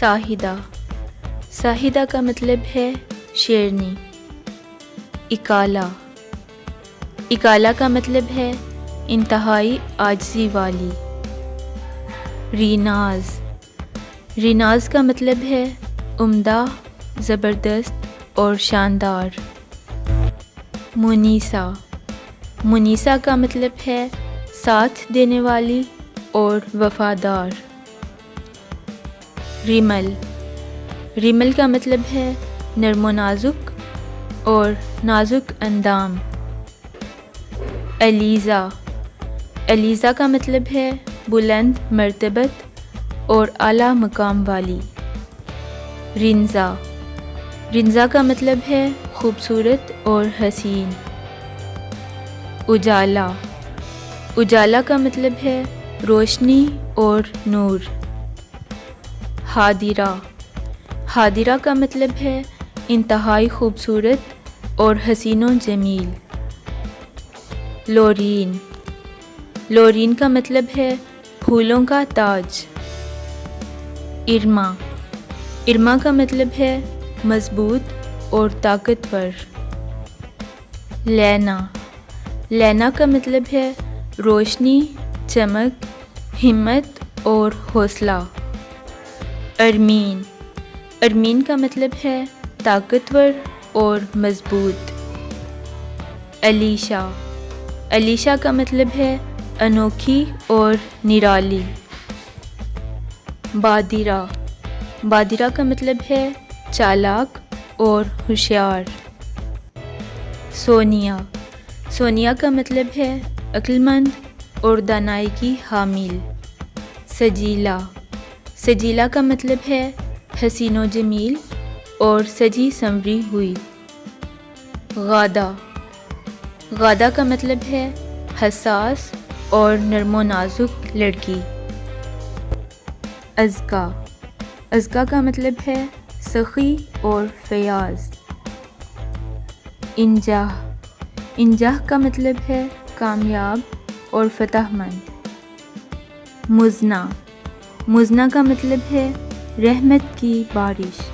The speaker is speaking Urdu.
ساہدہ، ساہدہ کا مطلب ہے شیرنی۔ اکالہ، اکالہ کا مطلب ہے انتہائی عاجزی والی۔ ریناز، ریناز کا مطلب ہے عمدہ، زبردست اور شاندار۔ منیسہ، منیسہ کا مطلب ہے ساتھ دینے والی اور وفادار۔ ریمل، ریمل کا مطلب ہے نرم و نازک اور نازک اندام۔ علیزہ، علیزہ کا مطلب ہے بلند مرتبت اور اعلیٰ مقام والی۔ رنزہ، رنزہ کا مطلب ہے خوبصورت اور حسین۔ اجالا، اجالا کا مطلب ہے روشنی اور نور۔ حاضرہ، حاضرہ کا مطلب ہے انتہائی خوبصورت اور حسین و جمیل۔ لورین، لورین کا مطلب ہے پھولوں کا تاج۔ ارما، ارما کا مطلب ہے مضبوط اور طاقتور۔ لینا، لینا کا مطلب ہے روشنی، چمک، ہمت اور حوصلہ۔ ارمین، ارمین کا مطلب ہے طاقتور اور مضبوط۔ علیشہ، علیشہ کا مطلب ہے انوکھی اور نرالی۔ بادرہ، بادرہ کا مطلب ہے چالاک اور ہوشیار۔ سونیا، سونیا کا مطلب ہے عقل مند اور دانائی کی حامل۔ سجیلا، سجیلا کا مطلب ہے حسین و جمیل اور سجی سنوری ہوئی۔ غادہ، غادہ کا مطلب ہے حساس اور نرم و نازک لڑکی۔ اذکیٰ، اذکیٰ کا مطلب ہے سخی اور فیاض۔ انجاح، انجاح کا مطلب ہے کامیاب اور فتح مند۔ مزنہ، مزنہ کا مطلب ہے رحمت کی بارش۔